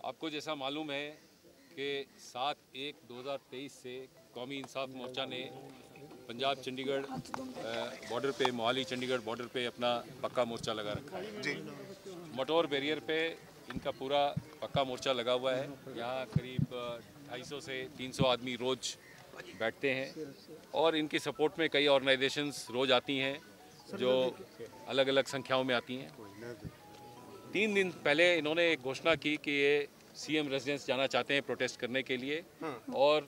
आपको जैसा मालूम है कि 7/1/2023 से कौमी इंसाफ मोर्चा ने पंजाब चंडीगढ़ बॉर्डर पे, मोहाली चंडीगढ़ बॉर्डर पे अपना पक्का मोर्चा लगा रखा है जी। मटौर बैरियर पे इनका पूरा पक्का मोर्चा लगा हुआ है। यहाँ करीब 250 से 300 आदमी रोज़ बैठते हैं और इनकी सपोर्ट में कई ऑर्गेनाइजेशंस रोज़ आती हैं जो अलग अलग संख्याओं में आती हैं। 3 दिन पहले इन्होंने एक घोषणा की कि ये सीएम रेजिडेंस जाना चाहते हैं प्रोटेस्ट करने के लिए और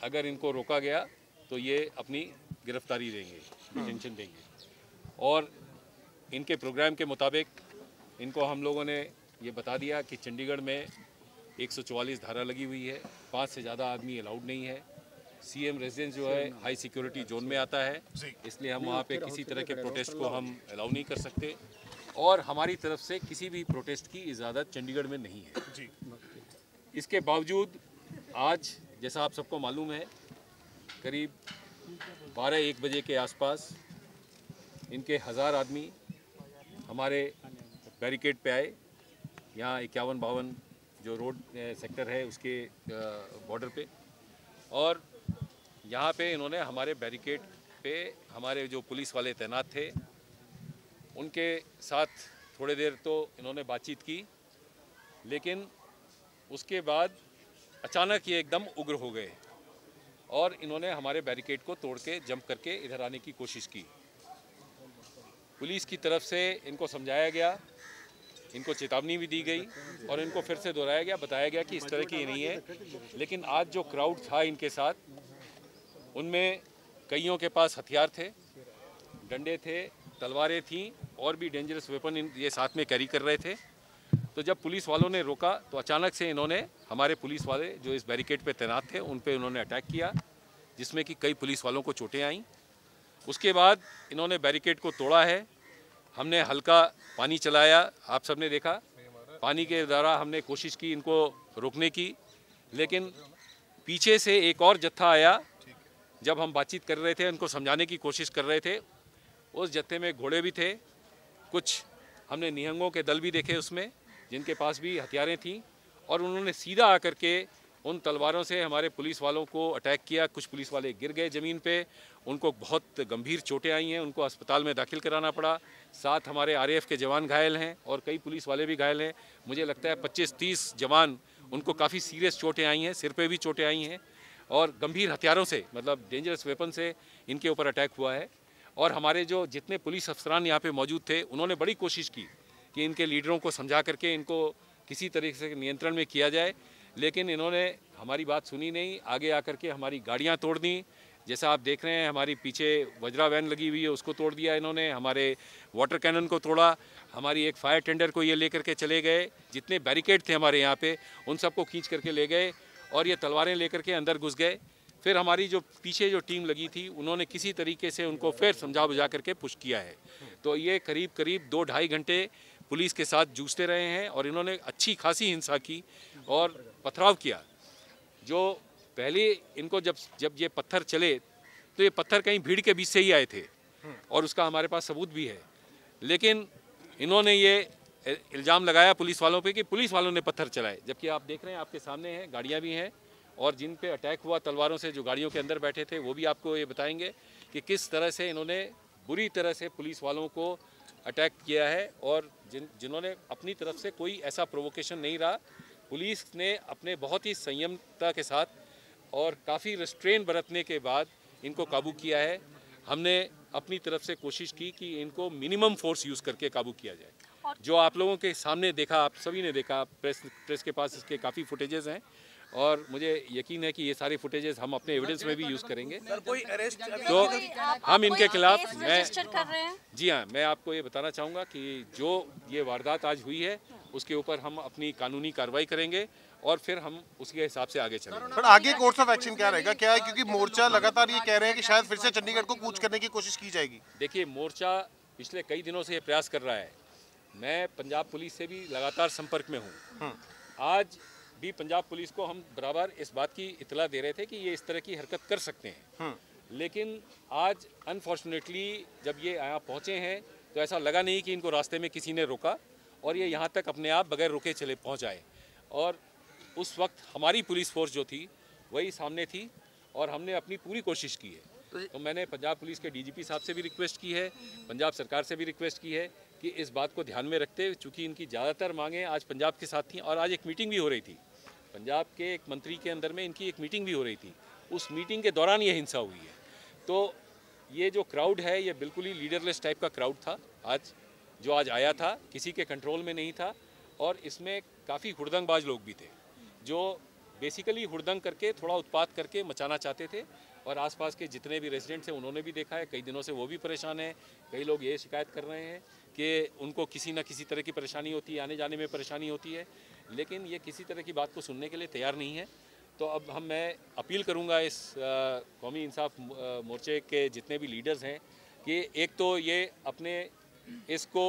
अगर इनको रोका गया तो ये अपनी गिरफ्तारी देंगे, डिटेंशन देंगे। और इनके प्रोग्राम के मुताबिक इनको हम लोगों ने ये बता दिया कि चंडीगढ़ में 144 धारा लगी हुई है, 5 से ज़्यादा आदमी अलाउड नहीं है। सीएम रेजिडेंस जो है हाई सिक्योरिटी जोन में आता है, इसलिए हम वहाँ पे किसी तरह के प्रोटेस्ट को हम अलाउ नहीं कर सकते और हमारी तरफ से किसी भी प्रोटेस्ट की इजाज़त चंडीगढ़ में नहीं है जी। इसके बावजूद आज जैसा आप सबको मालूम है करीब 12-1 बजे के आसपास इनके 1000 आदमी हमारे बैरिकेड पे आए। यहाँ 51-52 जो रोड सेक्टर है उसके बॉर्डर पे, और यहाँ पे इन्होंने हमारे बैरिकेड पे हमारे जो पुलिस वाले तैनात थे उनके साथ थोड़ी देर तो इन्होंने बातचीत की, लेकिन उसके बाद अचानक ये एकदम उग्र हो गए और इन्होंने हमारे बैरिकेड को तोड़ के जंप करके इधर आने की कोशिश की। पुलिस की तरफ से इनको समझाया गया, इनको चेतावनी भी दी गई और इनको फिर से दोहराया गया, बताया गया कि इस तरह की नहीं है। लेकिन आज जो क्राउड था इनके साथ, उनमें कईयों के पास हथियार थे, डंडे थे, तलवारें थीं और भी डेंजरस वेपन ये साथ में कैरी कर रहे थे। तो जब पुलिस वालों ने रोका तो अचानक से इन्होंने हमारे पुलिस वाले जो इस बैरिकेड पे तैनात थे उन पे इन्होंने अटैक किया, जिसमें कि कई पुलिस वालों को चोटें आईं। उसके बाद इन्होंने बैरिकेड को तोड़ा है। हमने हल्का पानी चलाया, आप सबने देखा, पानी के द्वारा हमने कोशिश की इनको रोकने की, लेकिन पीछे से एक और जत्था आया। जब हम बातचीत कर रहे थे, उनको समझाने की कोशिश कर रहे थे, उस जत्थे में घोड़े भी थे, कुछ हमने निहंगों के दल भी देखे उसमें जिनके पास भी हथियारें थीं, और उन्होंने सीधा आकर के उन तलवारों से हमारे पुलिस वालों को अटैक किया। कुछ पुलिस वाले गिर गए ज़मीन पे, उनको बहुत गंभीर चोटें आई हैं, उनको अस्पताल में दाखिल कराना पड़ा। 7 हमारे आरएएफ के जवान घायल हैं और कई पुलिस वाले भी घायल हैं। मुझे लगता है 25-30 जवान, उनको काफ़ी सीरियस चोटें आई हैं, सिर पे भी चोटें आई हैं और गंभीर हथियारों से, मतलब डेंजरस वेपन से इनके ऊपर अटैक हुआ है। और हमारे जो जितने पुलिस अफसरान यहाँ पे मौजूद थे उन्होंने बड़ी कोशिश की कि इनके लीडरों को समझा करके इनको किसी तरीके से नियंत्रण में किया जाए, लेकिन इन्होंने हमारी बात सुनी नहीं। आगे आकर के हमारी गाड़ियाँ तोड़ दी, जैसा आप देख रहे हैं हमारी पीछे वज्रा वैन लगी हुई है उसको तोड़ दिया इन्होंने, हमारे वाटर कैनन को तोड़ा, हमारी एक फायर टेंडर को ये लेकर के चले गए। जितने बैरिकेड थे हमारे यहाँ पे उन सबको खींच करके ले गए और ये तलवारें लेकर के अंदर घुस गए। फिर हमारी जो पीछे जो टीम लगी थी उन्होंने किसी तरीके से उनको फिर समझा बुझा करके पुश किया है। तो ये करीब करीब 2-2.5 घंटे पुलिस के साथ जूझते रहे हैं और इन्होंने अच्छी खासी हिंसा की और पथराव किया। जो पहले इनको जब ये पत्थर चले तो ये पत्थर कहीं भीड़ के बीच से ही आए थे और उसका हमारे पास सबूत भी है, लेकिन इन्होंने ये इल्ज़ाम लगाया पुलिस वालों पे कि पुलिस वालों ने पत्थर चलाए, जबकि आप देख रहे हैं आपके सामने हैं, गाड़ियाँ भी हैं और जिन पे अटैक हुआ तलवारों से, जो गाड़ियों के अंदर बैठे थे, वो भी आपको ये बताएंगे कि किस तरह से इन्होंने बुरी तरह से पुलिस वालों को अटैक किया है और जिन्होंने अपनी तरफ से कोई ऐसा प्रोवोकेशन नहीं रहा। पुलिस ने अपने बहुत ही संयमता के साथ और काफ़ी रेस्ट्रेन बरतने के बाद इनको काबू किया है। हमने अपनी तरफ से कोशिश की कि इनको मिनिमम फोर्स यूज़ करके काबू किया जाए। जो आप लोगों के सामने देखा, आप सभी ने देखा, प्रेस के पास इसके काफ़ी फुटेजेस हैं और मुझे यकीन है कि ये सारे फुटेजेस हम अपने एविडेंस में भी यूज़ करेंगे। कोई अरेस्ट तो हम इनके खिलाफ, मैं जी हाँ, मैं आपको ये बताना चाहूँगा कि जो ये वारदात आज हुई है उसके ऊपर हम अपनी कानूनी कार्रवाई करेंगे और फिर हम उसके हिसाब से आगे चलेंगे। पर आगे कोर्स ऑफ एक्शन क्या रहेगा, क्या है, क्योंकि मोर्चा लगातार ये कह रहे हैं कि शायद फिर से चंडीगढ़ को कूच करने की कोशिश की जाएगी। देखिए, मोर्चा पिछले कई दिनों से ये प्रयास कर रहा है। मैं पंजाब पुलिस से भी लगातार संपर्क में हूँ। आज भी पंजाब पुलिस को हम बराबर इस बात की इतला दे रहे थे कि ये इस तरह की हरकत कर सकते हैं, लेकिन आज अनफॉर्चुनेटली जब ये यहाँ पहुँचे हैं तो ऐसा लगा नहीं कि इनको रास्ते में किसी ने रोका और ये यहाँ तक अपने आप बगैर रुके चले पहुँच आए। और उस वक्त हमारी पुलिस फोर्स जो थी वही सामने थी और हमने अपनी पूरी कोशिश की है। तो मैंने पंजाब पुलिस के डीजीपी साहब से भी रिक्वेस्ट की है, पंजाब सरकार से भी रिक्वेस्ट की है कि इस बात को ध्यान में रखते हुए, चूँकि इनकी ज़्यादातर मांगें आज पंजाब के साथ थी और आज एक मीटिंग भी हो रही थी, पंजाब के एक मंत्री के अंदर में इनकी एक मीटिंग भी हो रही थी, उस मीटिंग के दौरान ये हिंसा हुई है। तो ये जो क्राउड है ये बिल्कुल ही लीडरलेस टाइप का क्राउड था आज आया था, किसी के कंट्रोल में नहीं था और इसमें काफ़ी हुड़दंगबाज लोग भी थे जो बेसिकली हुड़दंग करके थोड़ा उत्पात करके मचाना चाहते थे और आसपास के जितने भी रेजिडेंट्स हैं उन्होंने भी देखा है, कई दिनों से वो भी परेशान हैं। कई लोग ये शिकायत कर रहे हैं कि उनको किसी न किसी तरह की परेशानी होती है, आने जाने में परेशानी होती है, लेकिन ये किसी तरह की बात को सुनने के लिए तैयार नहीं है। तो अब मैं अपील करूंगा इस कौमी इंसाफ मोर्चे के जितने भी लीडर्स हैं कि एक तो ये अपने इसको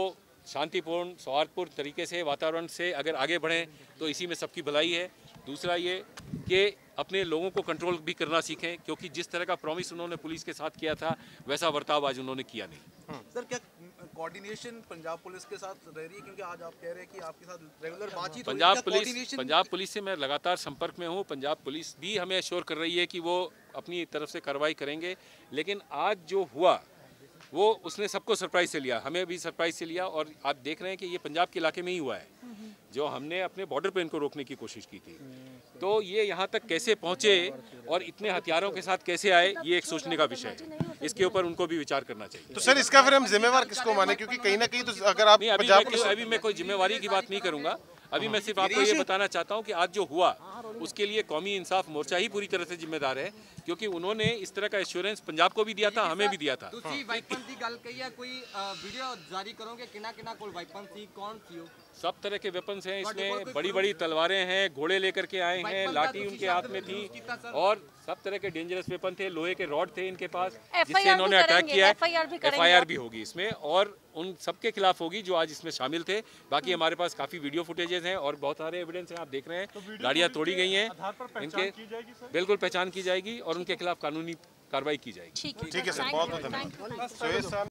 शांतिपूर्ण सौहार्दपूर्ण तरीके से वातावरण से अगर आगे बढ़ें तो इसी में सबकी भलाई है। दूसरा ये कि अपने लोगों को कंट्रोल भी करना सीखें, क्योंकि जिस तरह का प्रॉमिस उन्होंने पुलिस के साथ किया था वैसा बर्ताव आज उन्होंने किया नहीं। सर, क्या कोऑर्डिनेशन पंजाब पुलिस के साथ रह रही है, क्योंकि आज आप कह रहे हैं कि आपके साथ रेगुलर बातचीत हो रही है? पंजाब पुलिस से मैं लगातार संपर्क में हूँ। पंजाब पुलिस भी हमें एश्योर कर रही है कि वो अपनी तरफ से कार्रवाई करेंगे, लेकिन आज जो हुआ वो उसने सबको सरप्राइज से लिया, हमें भी सरप्राइज से लिया और आप देख रहे हैं कि ये पंजाब के इलाके में ही हुआ है जो हमने अपने बॉर्डर पे इनको रोकने की कोशिश की थी। तो ये यहाँ तक कैसे पहुँचे और इतने हथियारों के साथ कैसे आए, ये एक सोचने का विषय है, इसके ऊपर उनको भी विचार करना चाहिए। तो सर इसका फिर हम जिम्मेवार किसको माने, क्योंकि कहीं ना कहीं तो अगर आप अभी मैं कोई जिम्मेवारी की बात नहीं करूँगा। अभी मैं सिर्फ आपको ये बताना चाहता हूँ कि आज जो हुआ उसके लिए कौमी इंसाफ मोर्चा ही पूरी तरह से जिम्मेदार है, क्योंकि उन्होंने इस तरह का एश्योरेंस पंजाब को भी दिया था, हमें भी दिया था। ਤੁਸੀਂ ਵਾਈਪਨ ਦੀ ਗੱਲ ਕਹੀ ਹੈ, ਕੋਈ ਵੀਡੀਓ ਜਾਰੀ ਕਰੋਗੇ ਕਿੰਨਾ ਕਿੰਨਾ ਕੋਲ ਵਾਈਪਨ ਸੀ, कौन थी वो? सब तरह के वेपन्स हैं इसमें, बड़ी बड़ी तलवारें हैं, घोड़े लेकर के आए हैं, लाठी उनके हाथ में थी और सब तरह के डेंजरस वेपन थे, लोहे के रॉड थे इनके पास जिससे इन्होंने अटैक किया है। FIR भी होगी इसमें और उन सबके खिलाफ होगी जो आज इसमें शामिल थे। बाकी हमारे पास काफ़ी वीडियो फुटेजेस हैं और बहुत सारे एविडेंस हैं, आप देख रहे हैं गाड़ियाँ तोड़ी गई हैं, इनके बिल्कुल पहचान की जाएगी और उनके खिलाफ कानूनी कार्रवाई की जाएगी। ठीक है सर, बहुत बहुत धन्यवाद।